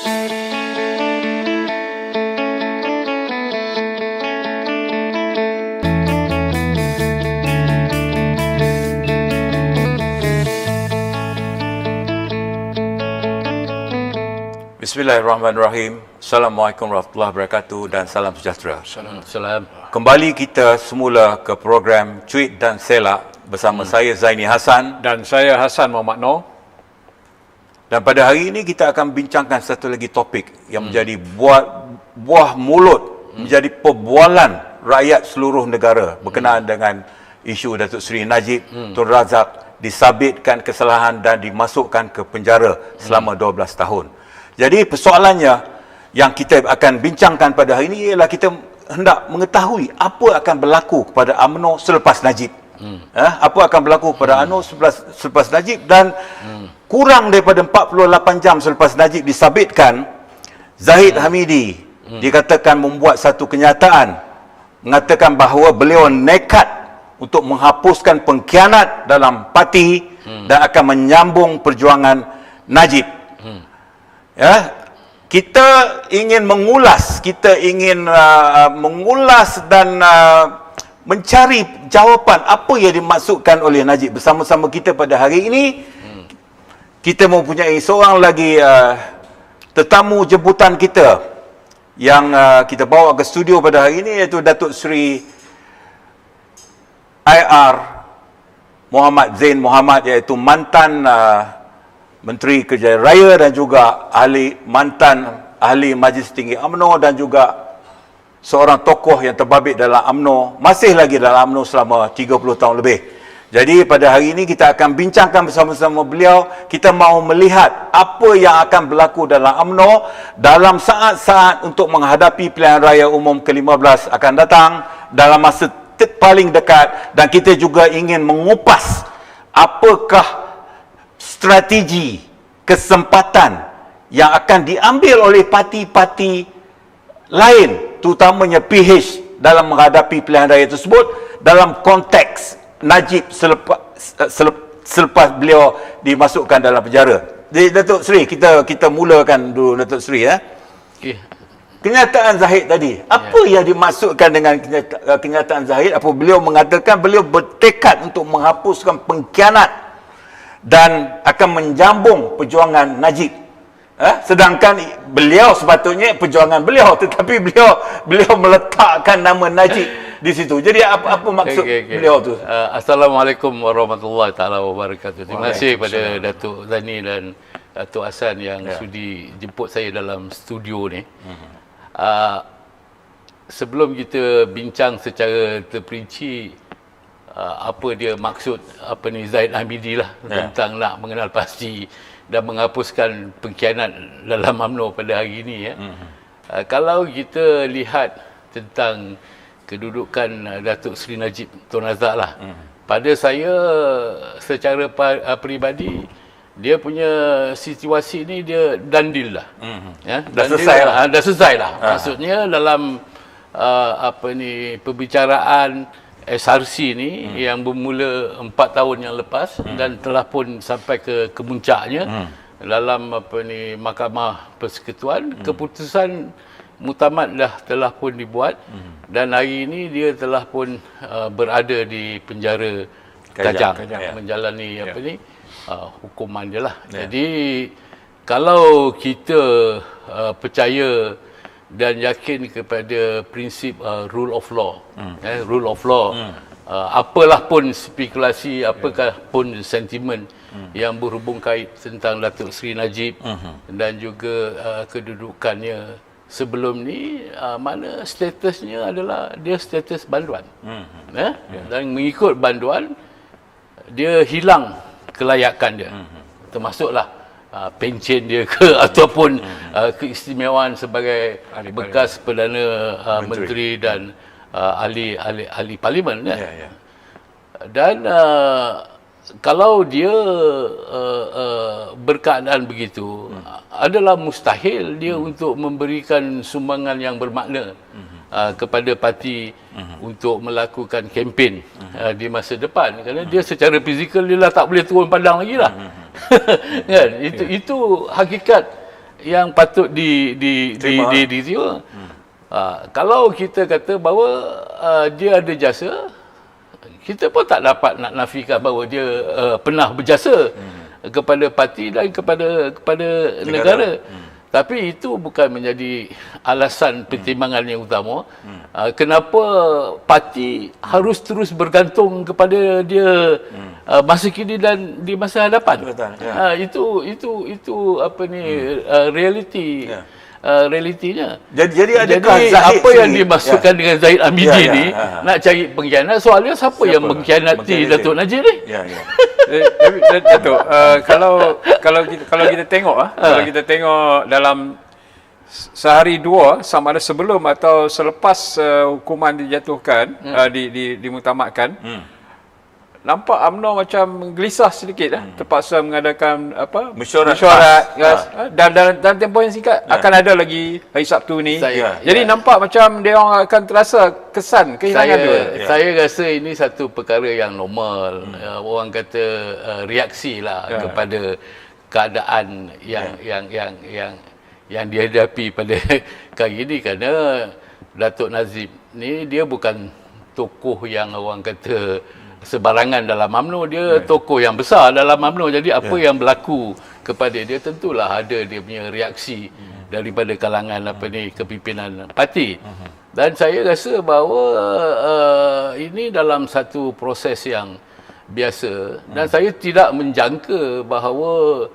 Bismillahirrahmanirrahim. Assalamualaikum warahmatullahi wabarakatuh dan salam sejahtera. Salam. Kembali kita semula ke program Cuit dan Selak bersama saya Zaini Hassan Dan saya Hassan Muhammad Noor. dan pada hari ini kita akan bincangkan satu lagi topik yang menjadi buah mulut, menjadi perbualan rakyat seluruh negara berkenaan dengan isu Datuk Seri Najib Tun Razak disabitkan kesalahan dan dimasukkan ke penjara selama 12 tahun. Jadi persoalannya yang kita akan bincangkan pada hari ini ialah kita hendak mengetahui apa akan berlaku kepada UMNO selepas Najib. Apa akan berlaku kepada UMNO selepas Najib dan kurang daripada 48 jam selepas Najib disabitkan, Zahid Hamidi dikatakan membuat satu kenyataan mengatakan bahawa beliau nekat untuk menghapuskan pengkhianat dalam parti dan akan menyambung perjuangan Najib. Ya, kita ingin mengulas, dan mencari jawapan apa yang dimaksudkan oleh Najib. Bersama-sama kita pada hari ini, kita mempunyai seorang lagi tetamu jemputan kita yang kita bawa ke studio pada hari ini, iaitu Datuk Seri IR Muhammad Zain Muhammad, iaitu mantan Menteri Kerjaya Raya dan juga mantan ahli Majlis Tinggi UMNO dan juga seorang tokoh yang terbabit dalam UMNO, masih lagi dalam UMNO selama 30 tahun lebih. Jadi pada hari ini kita akan bincangkan bersama-sama beliau. Kita mahu melihat apa yang akan berlaku dalam UMNO dalam saat-saat untuk menghadapi pilihan raya umum ke-15 akan datang dalam masa paling dekat, dan kita juga ingin mengupas apakah strategi kesempatan yang akan diambil oleh parti-parti lain, terutamanya PH, dalam menghadapi pilihan raya tersebut dalam konteks Najib selepas beliau dimasukkan dalam penjara. Jadi Datuk Seri, kita mulakan dulu Datuk Seri ya. Okay. Kenyataan Zahid tadi, apa yang dimaksudkan dengan kenyataan Zahid? Apa beliau mengatakan beliau bertekad untuk menghapuskan pengkhianat dan akan menjambung perjuangan Najib. Sedangkan beliau sepatutnya perjuangan beliau, tetapi beliau meletakkan nama Najib di situ. Jadi apa maksud beliau tu? Assalamualaikum warahmatullahi taala wabarakatuh. Terima kasih kepada Datuk Zaini dan Datuk Hassan yang sudi jemput saya dalam studio ni. Sebelum kita bincang secara terperinci apa dia maksud Zahid Hamidi lah tentang nak mengenal pasti dan menghapuskan pengkhianat dalam UMNO pada hari ini ya. Kalau kita lihat tentang kedudukan Datuk Seri Najib Tun Razak lah, pada saya secara peribadi dia punya situasi ni dia done deal lah. Dah selesai lah. Maksudnya dalam perbicaraan SRC ni yang bermula 4 tahun yang lepas dan telah pun sampai ke kemuncaknya dalam Mahkamah Persekutuan, keputusan muktamad telah pun dibuat dan hari ini dia telah pun berada di penjara Kajang. Menjalani hukuman dia lah. Jadi kalau kita percaya dan yakin kepada prinsip rule of law, apalah pun spekulasi, apakah pun sentimen yang berhubung kait tentang Datuk Seri Najib dan juga kedudukannya sebelum ni, mana statusnya adalah dia status banduan, dan mengikut banduan dia hilang kelayakan dia, termasuklah pencen dia ke ataupun keistimewaan sebagai bekas Perdana Menteri dan ahli parlimen kan? Dan kalau dia berkeadaan begitu, adalah mustahil dia untuk memberikan sumbangan yang bermakna kepada parti untuk melakukan kempen di masa depan, kerana dia secara fizikal dia lah tak boleh turun padang lagi lah. Kan? Itu hakikat yang patut diterima. Kalau kita kata bahawa dia ada jasa, kita pun tak dapat nak nafikan bahawa dia pernah berjasa kepada parti dan kepada negara. Tapi itu bukan menjadi alasan pertimbangan yang utama. Kenapa parti harus terus bergantung kepada dia masa kini dan di masa hadapan? Itu apa ni realiti. Realitinya. Jadi adakah Jadi Zahid apa yang sendiri- dimasukkan dengan Zahid Hamidi ni nak cari pengkhianat, soalnya siapa yang mengkhianati Mengkhianati? Datuk Najib ni? Datuk, kalau kita tengok kalau kita tengok dalam sehari dua, sama ada sebelum atau selepas hukuman dijatuhkan, dimutamatkan, nampak UMNO macam gelisah sedikit, terpaksa mengadakan Mesyuarat. dan tempoh yang singkat akan ada lagi hari Sabtu ni. Jadi Ya. nampak macam dia orang akan terasa kesan kehilangan dia. Saya rasa ini satu perkara yang normal. Orang kata reaksi lah kepada keadaan yang dihadapi pada kali ini, kerana Datuk Nazib ni dia bukan tokoh yang orang kata sebarangan dalam UMNO, dia tokoh yang besar dalam UMNO. Jadi apa yang berlaku kepada dia tentulah ada dia punya reaksi daripada kalangan kepimpinan parti. Dan saya rasa bahawa ini dalam satu proses yang biasa, dan saya tidak menjangka bahawa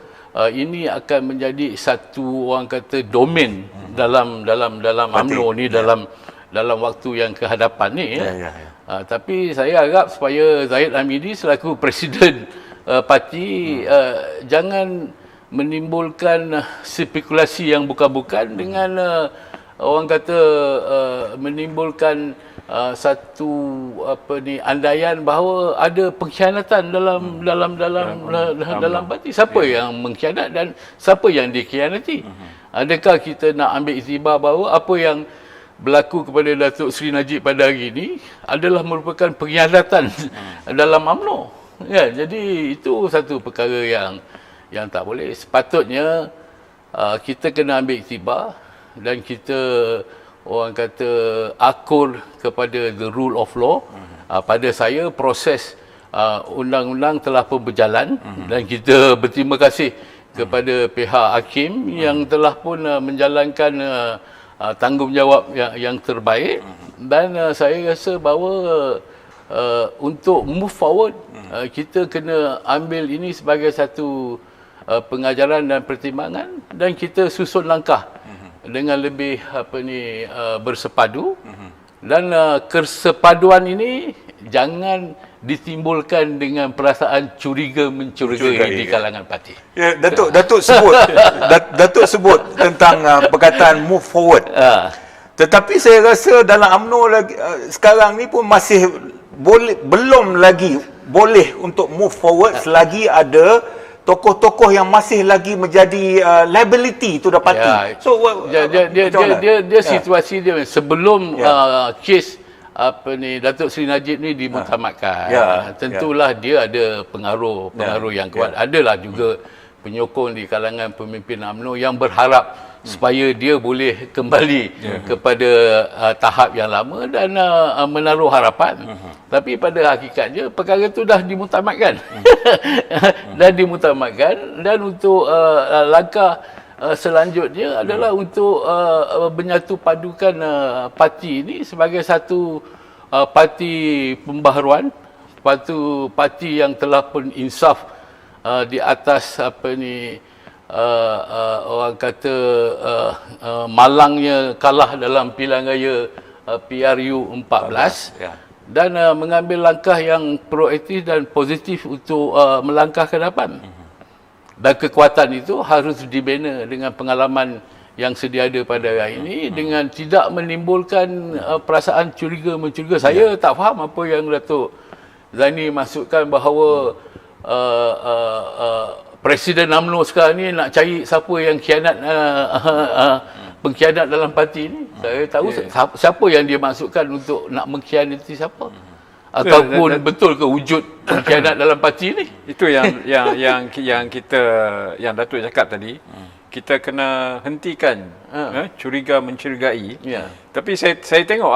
ini akan menjadi satu orang kata domain dalam UMNO ni dalam waktu yang kehadapan ni. Tapi saya harap supaya Zahid Hamidi selaku Presiden parti jangan menimbulkan spekulasi yang bukan-bukan dengan orang kata menimbulkan satu andaian bahawa ada pengkhianatan dalam parti. Siapa yang mengkhianat dan siapa yang dikhianati? Adakah kita nak ambil iktibar bahawa apa yang berlaku kepada Datuk Seri Najib pada hari ini adalah merupakan pengkhianatan dalam UMNO? Ya, jadi itu satu perkara yang tak boleh. Sepatutnya kita kena ambil iktibar dan kita orang kata akur kepada the rule of law. Pada saya proses undang-undang telah pun berjalan dan kita berterima kasih kepada pihak hakim yang telah pun menjalankan tanggungjawab yang terbaik. Dan saya rasa bahawa untuk move forward kita kena ambil ini sebagai satu pengajaran dan pertimbangan, dan kita susun langkah dengan lebih bersepadu. Dan kesepaduan ini jangan ditimbulkan dengan perasaan curiga-mencurigai di kalangan parti. Ya, Datuk sebut Datuk sebut tentang perkataan move forward. Tetapi saya rasa dalam UMNO lagi sekarang ni pun masih belum lagi boleh untuk move forward selagi ada tokoh-tokoh yang masih lagi menjadi liability to the party. So dia situasi dia sebelum kes Datuk Seri Najib ni dimutamatkan. Tentulah dia ada pengaruh yang kuat. Adalah juga penyokong di kalangan pemimpin UMNO yang berharap supaya dia boleh kembali kepada tahap yang lama dan menaruh harapan. Tapi pada hakikatnya perkara itu dah dimutamatkan. Dan untuk langkah selanjutnya adalah untuk menyatu padukan parti ini sebagai satu parti pembaharuan, parti yang telah pun insaf di atas orang kata malangnya kalah dalam pilihan raya PRU 14 dan mengambil langkah yang proaktif dan positif untuk melangkah ke depan. Dan kekuatan itu harus dibina dengan pengalaman yang sedia ada pada hari ini dengan tidak menimbulkan perasaan curiga-mencuriga. Saya tak faham apa yang Datuk Zaini masukkan bahawa Presiden UMNO sekarang ni nak cari siapa yang khianat pengkhianat dalam parti ni. Saya tahu siapa yang dia masukkan untuk nak mengkhianati siapa. ataupun betul ke wujud pengkhianat dalam parti ni. Itu yang kita yang Datuk cakap tadi. Kita kena hentikan curiga mencurigai. Ya. Tapi saya tengok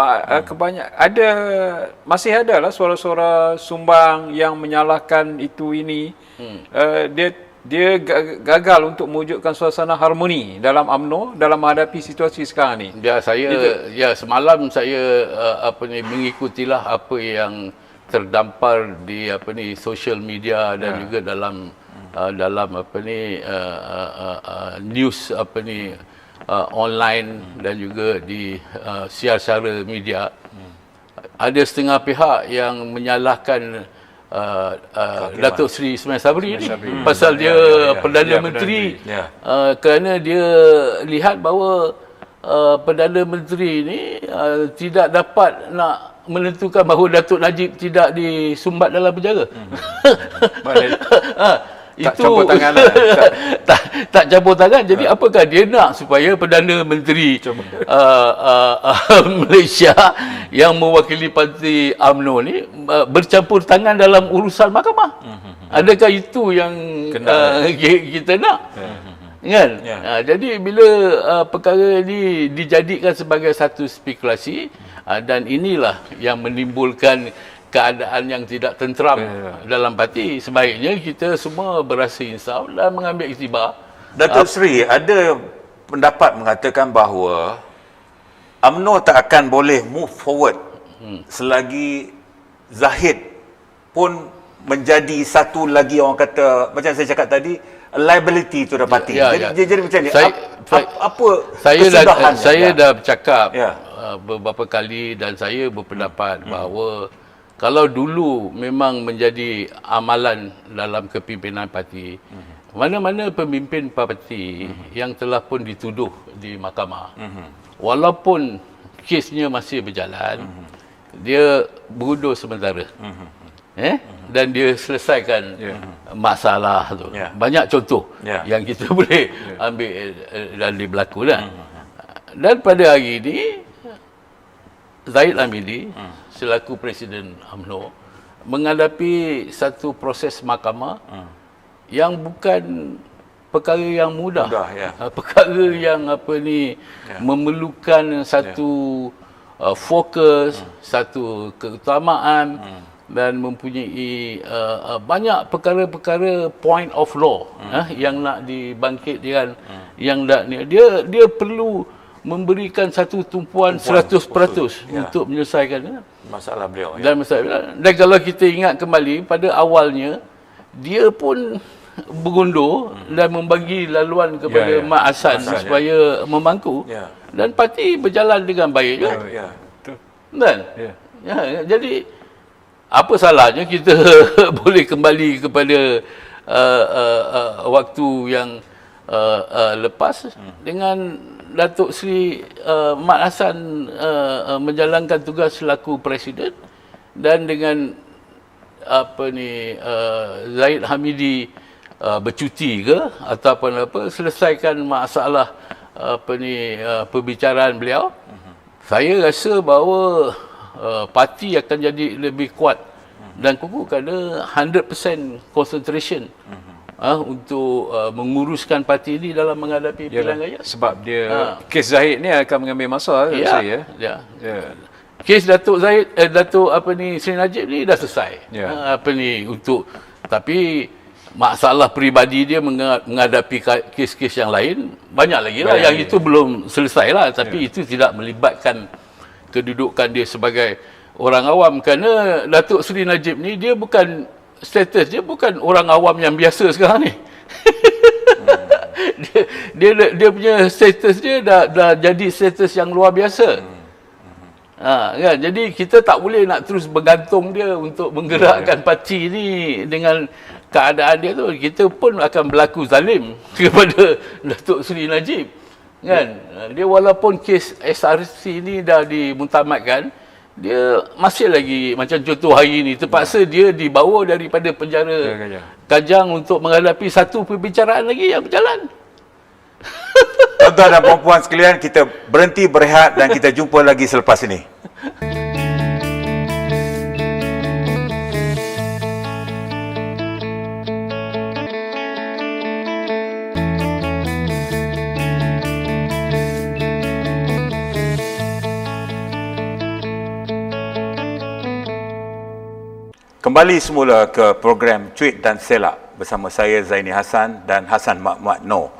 masih ada lah suara-suara sumbang yang menyalahkan itu ini. Dia gagal untuk mewujudkan suasana harmoni dalam UMNO dalam menghadapi situasi sekarang ni. Ya, semalam saya mengikutilah apa yang terdampar di social media dan juga dalam news online dan juga di siar-siara media. Ada setengah pihak yang menyalahkan Datuk Seri Ismail Sabri ni pasal dia Perdana Menteri kerana dia lihat bahawa Perdana Menteri ni tidak dapat nak menentukan bahawa Datuk Najib tidak disumbat dalam penjara. Tak itu campur tangan tak campur tangan. Jadi apakah dia nak supaya Perdana Menteri Malaysia yang mewakili parti UMNO ni bercampur tangan dalam urusan mahkamah? Adakah itu yang kita nak? Kan? Jadi bila perkara ini dijadikan sebagai satu spekulasi, dan inilah yang menimbulkan keadaan yang tidak tenteram dalam parti, sebaiknya kita semua berasa insaf dan mengambil iktibar. Datuk Seri ada pendapat mengatakan bahawa UMNO tak akan boleh move forward selagi Zahid pun menjadi satu lagi, orang kata macam saya cakap tadi, liability to the party. Jadi macam ni. Apa kesudahannya? Saya dah bercakap beberapa kali dan saya berpendapat bahawa kalau dulu memang menjadi amalan dalam kepimpinan parti, mana-mana pemimpin parti yang telah pun dituduh di mahkamah, walaupun kesnya masih berjalan, dia berundur sementara. Dan dia selesaikan masalah tu. Banyak contoh yang kita boleh ambil dan berlaku dah. Dan pada hari ini Zahid Hamidi selaku Presiden UMNO menghadapi satu proses mahkamah yang bukan perkara yang mudah. Perkara yang memerlukan satu fokus, satu keutamaan dan mempunyai banyak perkara-perkara point of law yang nak dibangkitkan, yang dia perlu memberikan satu tumpuan 100% untuk menyelesaikan masalah beliau. Dan kalau kita ingat kembali pada awalnya, dia pun berundur dan membagi laluan kepada Mak Hassan supaya memangku, dan parti berjalan dengan baik. Dan jadi apa salahnya kita boleh kembali kepada waktu yang lepas dengan Datuk Seri Mat Hassan menjalankan tugas selaku Presiden, dan dengan Zahid Hamidi bercuti ke ataupun selesaikan masalah perbicaraan beliau. Saya rasa bahawa parti akan jadi lebih kuat dan kukuh kerana 100% concentration untuk menguruskan parti ini dalam menghadapi pilihan raya. Sebab dia kes Zahid ni akan mengambil masa kes Datuk Zahid Seri Najib ni dah selesai. Tapi masalah peribadi dia menghadapi kes-kes yang lain banyak lagi lah yang itu belum selesai lah, tapi itu tidak melibatkan kedudukan dia sebagai orang awam, kerana Datuk Seri Najib ni dia bukan status dia bukan orang awam yang biasa sekarang ni. dia punya status dia dah jadi status yang luar biasa. Kan? Jadi kita tak boleh nak terus bergantung dia untuk menggerakkan parti ni dengan keadaan dia tu. Kita pun akan berlaku zalim kepada Datuk Seri Najib. Kan? Dia walaupun kes SRC ni dah dimuntamatkan, dia masih lagi macam contoh hari ni terpaksa dia dibawa daripada penjara Kajang untuk menghadapi satu perbicaraan lagi yang berjalan. Tuan-tuan dan puan-puan sekalian, kita berhenti berehat dan kita jumpa lagi selepas ini. Kembali semula ke program Cuit dan Selak bersama saya Zaini Hassan dan Hassan Mahmud Noor.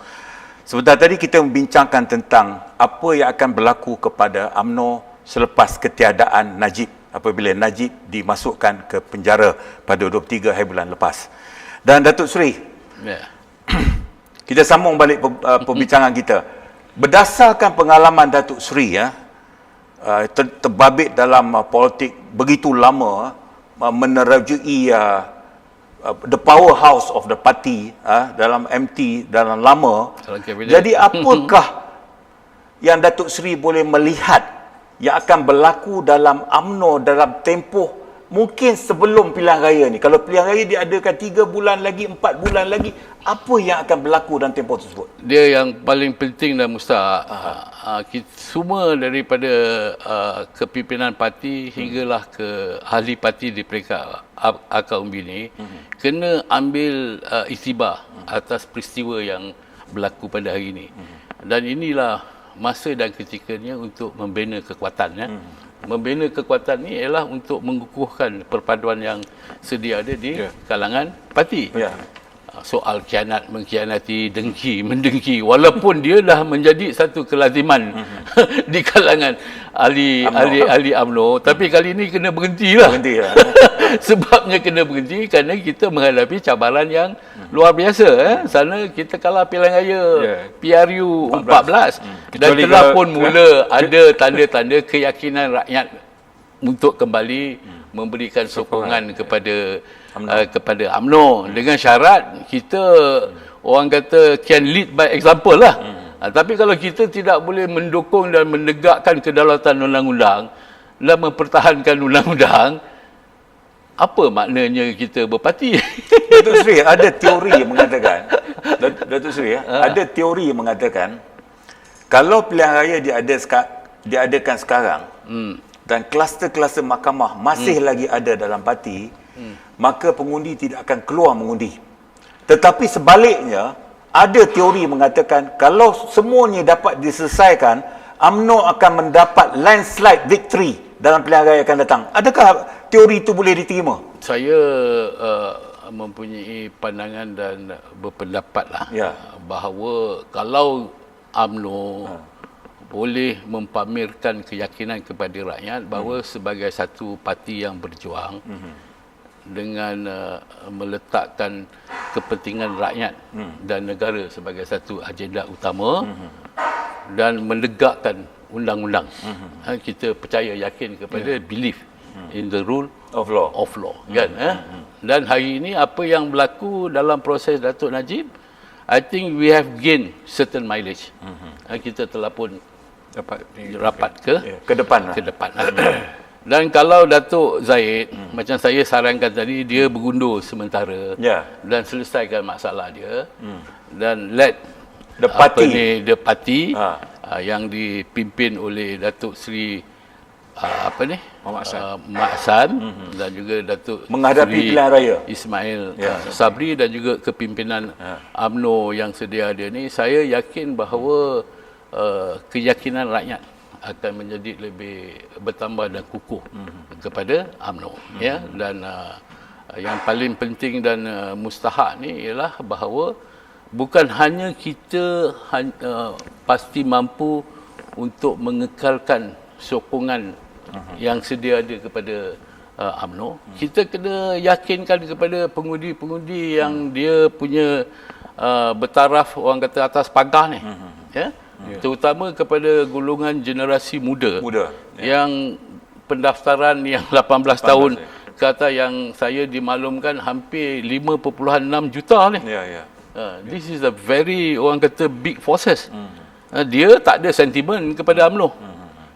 Sebentar tadi kita membincangkan tentang apa yang akan berlaku kepada UMNO selepas ketiadaan Najib apabila Najib dimasukkan ke penjara pada 23 hari bulan lepas. Dan Datuk Seri, kita sambung balik perbincangan kita. Berdasarkan pengalaman Datuk Seri terbabit dalam politik begitu lama, menerajui the powerhouse of the party dalam MT dalam lama. Jadi apakah yang Datuk Seri boleh melihat yang akan berlaku dalam UMNO dalam tempoh mungkin sebelum pilihan raya ni? Kalau pilihan raya diadakan 3 bulan lagi, 4 bulan lagi, apa yang akan berlaku dalam tempoh tersebut? Dia yang paling penting dan mustahak. Semua daripada kepimpinan parti hinggalah ke ahli parti di peringkat akar umbi ni kena ambil iktibar atas peristiwa yang berlaku pada hari ini. Dan inilah masa dan ketikanya untuk membina kekuatan. Membina kekuatan ni ialah untuk mengukuhkan perpaduan yang sedia ada di kalangan parti. Soal khianat, mengkhianati, dengki, mendengki, walaupun dia dah menjadi satu kelaziman di kalangan ahli UMNO, tapi kali ini kena berhentilah. Sebabnya kena berhenti kerana kita menghadapi cabaran yang luar biasa. Sana kita kalah pilihan raya PRU 14 dan telah pun mula ada tanda-tanda keyakinan rakyat untuk kembali memberikan sokongan kepada UMNO dengan syarat kita orang kata can lead by example lah. Tapi kalau kita tidak boleh mendukung dan menegakkan kedaulatan undang-undang dan mempertahankan undang-undang, apa maknanya kita berparti? Datuk Seri, ada teori yang mengatakan Datuk Seri, ada teori yang mengatakan kalau pilihan raya diadakan sekarang dan kluster-kluster mahkamah masih lagi ada dalam parti, maka pengundi tidak akan keluar mengundi. Tetapi sebaliknya, ada teori mengatakan kalau semuanya dapat diselesaikan, UMNO akan mendapat landslide victory dalam pilihan raya akan datang. Adakah teori itu boleh diterima? Saya mempunyai pandangan dan berpendapatlah bahawa kalau UMNO boleh mempamerkan keyakinan kepada rakyat bahawa sebagai satu parti yang berjuang dengan meletakkan kepentingan rakyat dan negara sebagai satu agenda utama dan menegakkan undang-undang. Kita percaya yakin kepada belief in the rule of law, kan? Dan hari ini apa yang berlaku dalam proses Datuk Najib, I think we have gained certain mileage. Kita telah pun rapat ke depan. Dan kalau Datuk Zahid, macam saya sarankan tadi, dia bergundur sementara dan selesaikan masalah dia dan let the party yang dipimpin oleh Datuk Seri Mak Hassan dan juga Datuk menghadapi Seri pilihan raya Ismail Sabri dan juga kepimpinan UMNO yang sedia ada ni, saya yakin bahawa keyakinan rakyat akan menjadi lebih bertambah dan kukuh kepada UMNO. Dan yang paling penting dan mustahak ni ialah bahawa bukan hanya kita pasti mampu untuk mengekalkan sokongan yang sedia ada kepada UMNO, kita kena yakinkan kepada pengundi-pengundi yang dia punya bertaraf orang kata atas pagar ni, terutama kepada golongan generasi muda yang pendaftaran yang 18 tahun ke atas, yang saya dimaklumkan hampir 5.6 juta ni. This is a very orang kata big forces. Dia tak ada sentimen kepada UMNO.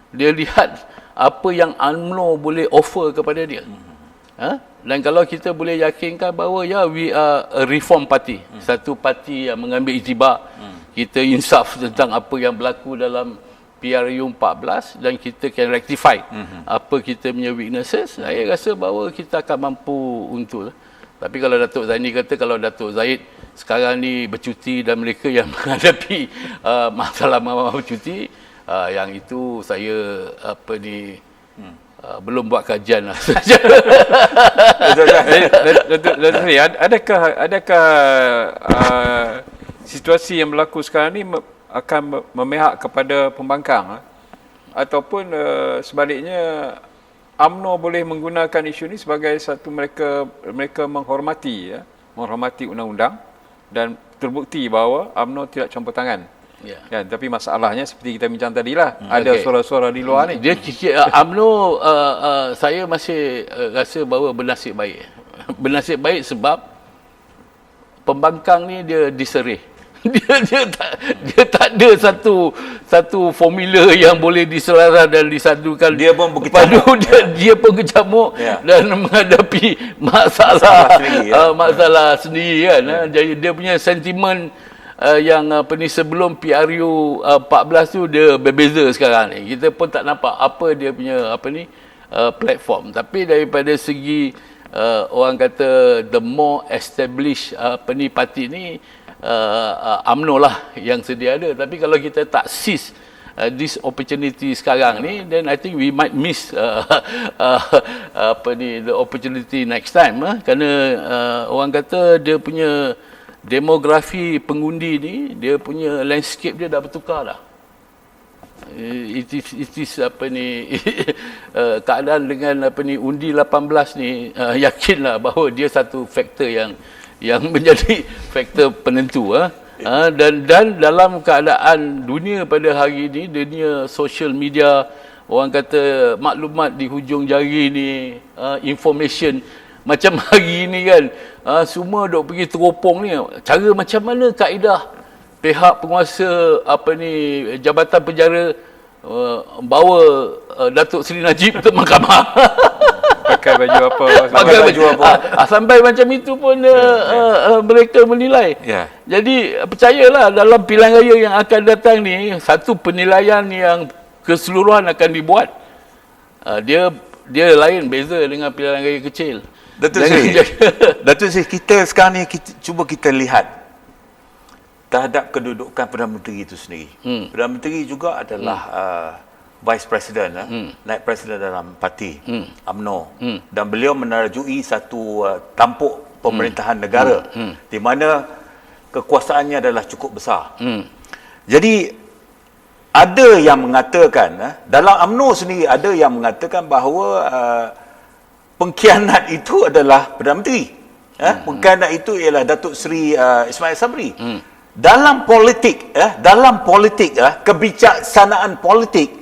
Dia lihat apa yang UMNO boleh offer kepada dia. Dan kalau kita boleh yakinkan bahawa we are a reform party, satu parti yang mengambil iktibar, kita insaf tentang apa yang berlaku dalam PRU 14 dan kita can rectify apa kita punya weaknesses, saya rasa bahawa kita akan mampu untuk. Tapi kalau Datuk Zaini kata kalau Datuk Zahid sekarang ni bercuti dan mereka yang menghadapi masalah bercuti, yang itu saya belum buat kajian lah. Datuk Seri, adakah situasi yang berlaku sekarang ni akan memihak kepada pembangkang ataupun sebaliknya UMNO boleh menggunakan isu ini sebagai satu mereka menghormati undang-undang dan terbukti bahawa UMNO tidak campur tangan. Ya, tapi masalahnya seperti kita bincang tadilah, ada suara-suara di luar ni. Dia UMNO saya masih rasa bahawa bernasib baik. Bernasib baik sebab pembangkang ni dia diserih. Dia tak ada satu formula yang boleh diselaras dan disadukan. Dia pun berkecamuk. Dia pun kecamuk dan menghadapi masalah sendiri kan. Jadi dia punya sentimen yang sebelum PRU 14 tu dia berbeza sekarang ni. Kita pun tak nampak apa dia punya platform. Tapi daripada segi orang kata the more established parti ni UMNO lah yang sedia ada. Tapi kalau kita tak seize this opportunity sekarang ni, then I think we might miss the opportunity next time. Kerana orang kata dia punya demografi pengundi ni, dia punya landscape dia dah bertukar dah. It is keadaan dengan undi 18 ni, yakinlah bahawa dia satu faktor yang menjadi faktor penentu. Dan dalam keadaan dunia pada hari ini, dunia social media, orang kata maklumat di hujung jari ni, information macam hari ini kan, semua duk pergi teropong ni. Cara macam mana kaedah pihak penguasa Jabatan Penjara bawa Datuk Seri Najib ke mahkamah? Pakai baju apa? Sampai macam itu pun mereka menilai. Jadi percayalah, dalam pilihan raya yang akan datang ni, satu penilaian yang keseluruhan akan dibuat. Dia lain, beza dengan pilihan raya kecil. Datuk Seri, kita sekarang ni cuba kita lihat terhadap kedudukan Perdana Menteri itu sendiri. Perdana Menteri juga adalah Vice President, naib Presiden dalam parti UMNO. Dan beliau menarjui satu tampuk pemerintahan negara di mana kekuasaannya adalah cukup besar. Jadi ada yang mengatakan, dalam UMNO sendiri ada yang mengatakan bahawa pengkhianat itu adalah Perdana Menteri. Pengkhianat itu ialah Datuk Seri Ismail Sabri. Dalam politik, kebijaksanaan politik,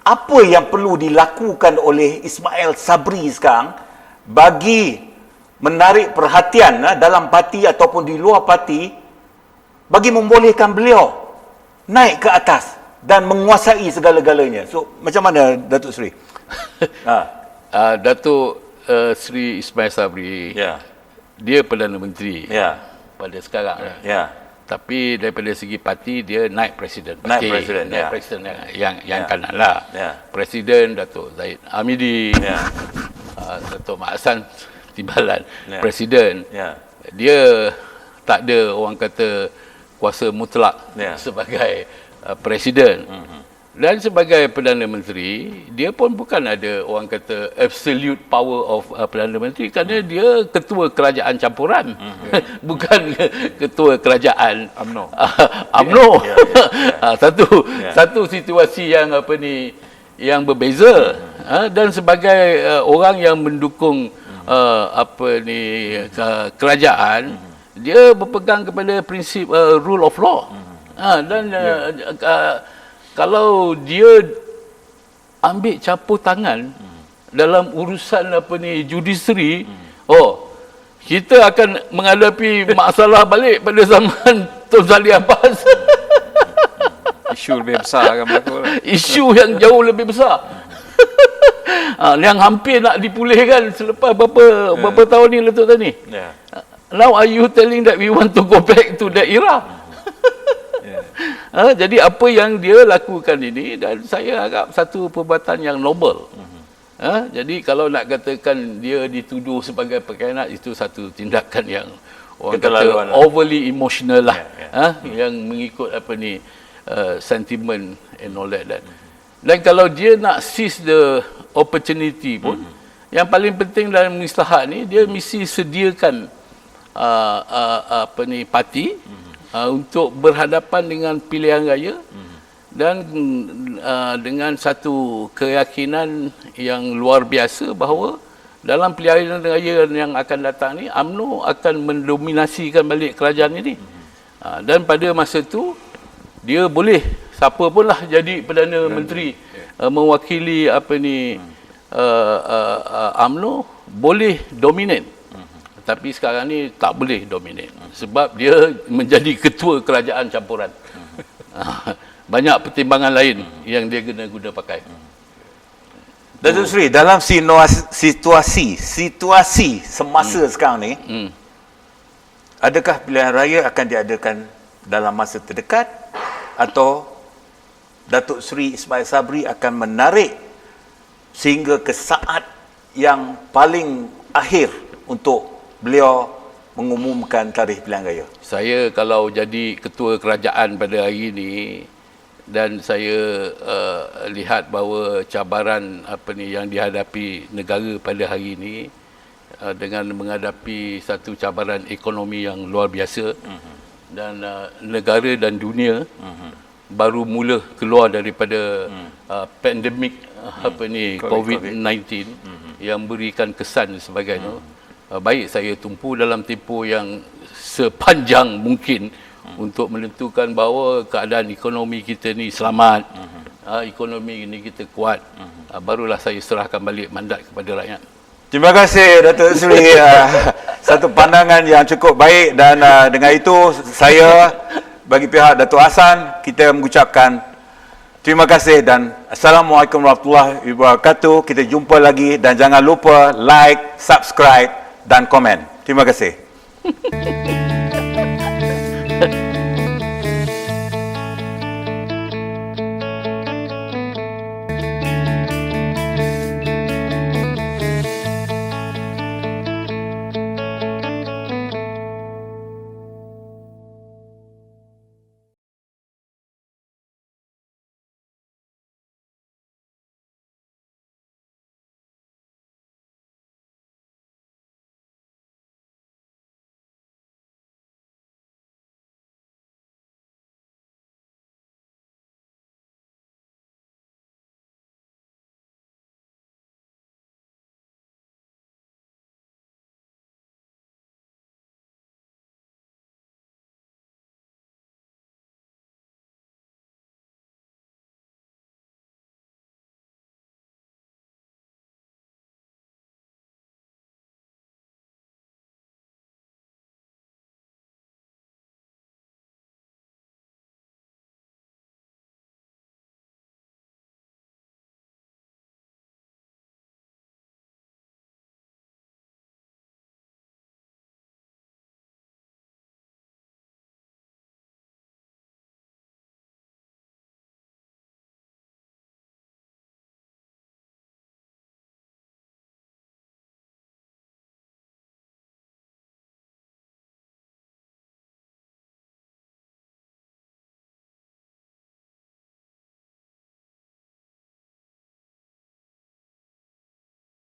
apa yang perlu dilakukan oleh Ismail Sabri sekarang bagi menarik perhatian dalam parti ataupun di luar parti, bagi membolehkan beliau naik ke atas dan menguasai segala-galanya. So, macam mana Datuk Seri? Datuk Seri Ismail Sabri, dia Perdana Menteri pada sekarang. Tapi daripada segi parti, dia naib Presiden. Naib Presiden yang kanan lah. Presiden Datuk Zahid Hamidi, Datuk Mak Hassan Timbalan, Presiden. Dia tak ada orang kata kuasa mutlak sebagai Presiden. Dan sebagai Perdana Menteri, dia pun bukan ada orang kata absolute power of Perdana Menteri, kerana dia ketua kerajaan campuran, bukan ketua kerajaan UMNO. Satu situasi yang yang berbeza. Dan sebagai orang yang mendukung kerajaan, dia berpegang kepada prinsip rule of law. Dan kalau dia ambil campur tangan dalam urusan judiciary, kita akan menghadapi masalah balik pada zaman Tun Salleh Abbas. Isu lebih besar akan berlaku. Isu yang jauh lebih besar. Yang hampir nak dipulihkan selepas berapa tahun ni letup tadi. Now are you telling that we want to go back to that era? Jadi apa yang dia lakukan ini, dan saya anggap satu perbuatan yang noble. Jadi kalau nak katakan dia dituduh sebagai pengkhianat, itu satu tindakan yang orang kata overly emotional lah. Yang mengikut sentiment and all that. Dan kalau dia nak seize the opportunity pun, yang paling penting dalam islahat ni, dia mesti sediakan parti untuk berhadapan dengan pilihan raya dan dengan satu keyakinan yang luar biasa bahawa dalam pilihan raya yang akan datang ni, UMNO akan mendominasikan balik kerajaan ini. Dan pada masa tu, dia boleh siapa pun lah jadi Perdana Menteri mewakili UMNO boleh dominan. Tapi sekarang ni tak boleh dominan sebab dia menjadi ketua kerajaan campuran. Banyak pertimbangan lain yang dia guna pakai. Datuk Seri, dalam situasi semasa sekarang ni, adakah pilihan raya akan diadakan dalam masa terdekat atau Datuk Seri Ismail Sabri akan menarik sehingga ke saat yang paling akhir untuk beliau mengumumkan tarikh pilihan raya? Saya kalau jadi ketua kerajaan pada hari ini dan saya lihat bahawa cabaran yang dihadapi negara pada hari ini dengan menghadapi satu cabaran ekonomi yang luar biasa dan negara dan dunia baru mula keluar daripada pandemik COVID-19 yang berikan kesan dan sebagainya. Baik saya tumpu dalam tempoh yang sepanjang mungkin untuk menentukan bahawa keadaan ekonomi kita ni selamat, ekonomi ini kita kuat, barulah saya serahkan balik mandat kepada rakyat. Terima kasih Datuk Seri, satu pandangan yang cukup baik, dan dengan itu saya bagi pihak Datuk Hassan kita mengucapkan terima kasih dan Assalamualaikum warahmatullahi wabarakatuh. Kita jumpa lagi dan jangan lupa like, subscribe dan komen. Terima kasih.